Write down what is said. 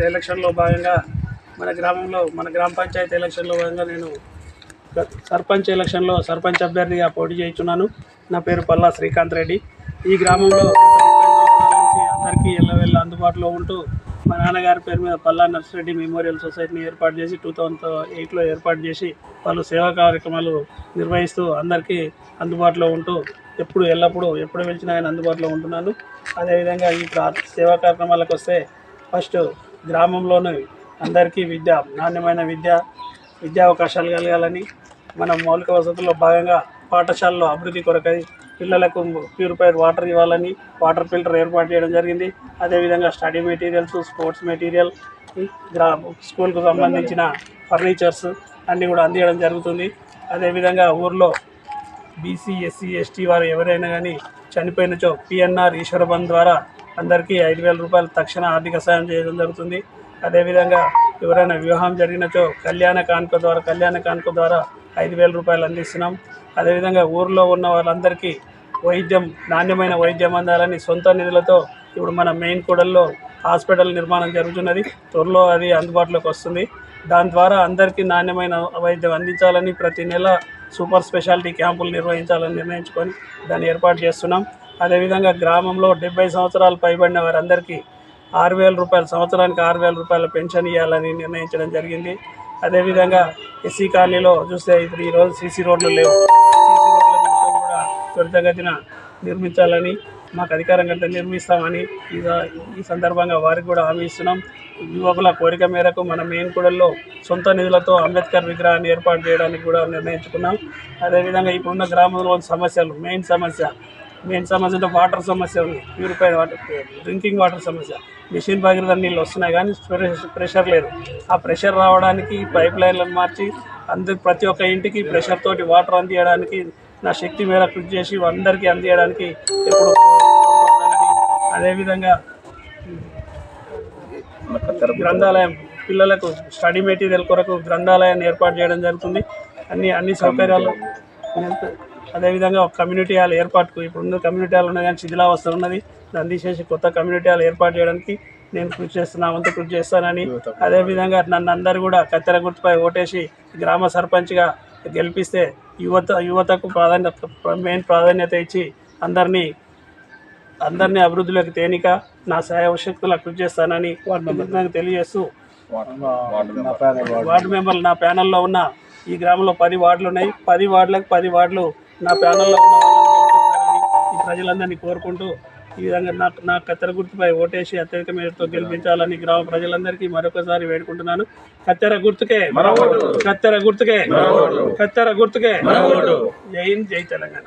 ఎలక్షన్లో భాగంగా మన గ్రామంలో మన గ్రామ పంచాయతీ ఎలక్షన్లో భాగంగా నేను సర్పంచ్ ఎలక్షన్లో సర్పంచ్ అభ్యర్థిగా పోటీ చేస్తున్నాను. నా పేరు పల్లా శ్రీకాంత్ రెడ్డి. ఈ గ్రామంలో గత 30 సంవత్సరాల నుంచి అందరికీ ఎల్లవెళ్ళ అందుబాటులో ఉంటూ మా నాన్నగారి పేరు మీద పల్లా నర్సిరెడ్డి మెమోరియల్ సొసైటీని ఏర్పాటు చేసి 2008లో ఏర్పాటు చేసి వాళ్ళు సేవా కార్యక్రమాలు నిర్వహిస్తూ అందరికీ అందుబాటులో ఉంటూ ఎల్లప్పుడూ ఎప్పుడు పిలిచినా ఆయన అందుబాటులో ఉంటున్నాను. అదేవిధంగా ఈ సేవా కార్యక్రమాలకు వస్తే ఫస్ట్ గ్రామంలోని అందరికీ నాణ్యమైన విద్యా అవకాశాలు కలగాలని మనం మౌలిక వసతుల్లో భాగంగా పాఠశాలలో అభివృద్ధి కొరకై పిల్లలకు ప్యూరిఫైడ్ వాటర్ ఇవ్వాలని వాటర్ ఫిల్టర్ ఏర్పాటు చేయడం జరిగింది. అదేవిధంగా స్టడీ మెటీరియల్స్, స్పోర్ట్స్ మెటీరియల్, స్కూల్కు సంబంధించిన ఫర్నిచర్స్ అన్నీ కూడా అందించడం జరుగుతుంది. అదేవిధంగా ఊర్లో బీసీ, ఎస్సీ, ఎస్టీ వారు ఎవరైనా కానీ చనిపోయినచో పిఎన్ఆర్ ఈశ్వరబంధ్ ద్వారా అందరికీ 5,000 రూపాయలు తక్షణ ఆర్థిక సాయం చేయడం జరుగుతుంది. అదేవిధంగా ఎవరైనా వివాహం జరిగినచో కళ్యాణ కానుక ద్వారా 5,000 రూపాయలు అందిస్తున్నాం. అదేవిధంగా ఊరిలో ఉన్న వాళ్ళందరికీ నాణ్యమైన వైద్యం అందాలని సొంత నిధులతో ఇప్పుడు మన మెయిన్ కూడల్లో హాస్పిటల్ నిర్మాణం జరుగుతున్నది. త్వరలో అది అందుబాటులోకి వస్తుంది. దాని ద్వారా అందరికీ నాణ్యమైన వైద్యం అందించాలని ప్రతి నెల సూపర్ స్పెషాలిటీ క్యాంపులు నిర్వహించాలని నిర్ణయించుకొని దాన్ని ఏర్పాటు చేస్తున్నాం. అదేవిధంగా గ్రామంలో 70 సంవత్సరాలు పైబడిన వారందరికీ 6,000 రూపాయలు సంవత్సరానికి 6,000 రూపాయల పెన్షన్ ఇవ్వాలని నిర్ణయించడం జరిగింది. అదేవిధంగా ఎస్సీ కాలనీలో చూస్తే ఇప్పుడు ఈరోజు సీసీ రోడ్లు లేవు. సీసీ రోడ్ల మొత్తం కూడా త్వరితగతిన నిర్మించాలని మాకు అధికారం కంటే నిర్మిస్తామని ఈ సందర్భంగా వారికి కూడా హామీ ఇస్తున్నాం. యువకుల కోరిక మేరకు మన మెయిన్ కూడల్లో సొంత నిధులతో అంబేద్కర్ విగ్రహాన్ని ఏర్పాటు చేయడానికి కూడా నిర్ణయించుకున్నాం. అదేవిధంగా ఇప్పుడున్న గ్రామంలో సమస్యలు మెయిన్ సమస్య అంటే వాటర్ సమస్య ఉంది. ప్యూరిఫైడ్ వాటర్, డ్రింకింగ్ వాటర్ సమస్య. మిషన్ భగీరథ నీళ్ళు వస్తున్నాయి కానీ ప్రెషర్ లేదు. ఆ ప్రెషర్ రావడానికి పైప్ లైన్లను మార్చి ప్రతి ఒక్క ఇంటికి ప్రెషర్ తోటి వాటర్ అందించడానికి నా శక్తి మేర కృషి చేసి అందరికీ అందించడానికి ఎప్పుడు. అదేవిధంగా గ్రంథాలయం, పిల్లలకు స్టడీ మెటీరియల్ కొరకు గ్రంథాలయాన్ని ఏర్పాటు చేయడం జరుగుతుంది. అన్ని సౌకర్యాలు. అదేవిధంగా ఒక కమ్యూనిటీ హాల్ ఏర్పాటుకు ఇప్పుడున్న కమ్యూనిటీ హాల్ ఉన్నది కానీ శిథిలావస్థ ఉన్నది. దాన్ని తీసేసి కొత్త కమ్యూనిటీ హాల్ ఏర్పాటు చేయడానికి నేను కృషి చేస్తానని, అదేవిధంగా నన్ను అందరూ కూడా కత్తెర గుర్తుపై ఓటేసి గ్రామ సర్పంచ్గా గెలిపిస్తే యువతకు మెయిన్ ప్రాధాన్యత ఇచ్చి అందరినీ అభివృద్ధిలోకి తేనిక నా సహాయశక్తుల కృషి చేస్తానని నాకు తెలియజేస్తూ, వార్డు మెంబర్లు నా ప్యానెల్లో ఉన్న ఈ గ్రామంలో 10 వార్డులు ఉన్నాయి. 10 వార్డులకు 10 వార్డులు నా ప్యానెల్లో ఉన్న వాళ్ళని గెలిపిస్తారని ఈ ప్రజలందరినీ కోరుకుంటూ ఈ విధంగా నా కత్తెర గుర్తుపై ఓటేసి అత్యధిక మేరతో గెలిపించాలని గ్రామ ప్రజలందరికీ మరొకసారి వేడుకుంటున్నాను. కత్తెర గుర్తుకే, కత్తెర గుర్తుకే, కత్తెర గుర్తుకే. జై హింద్, జై తెలంగాణ.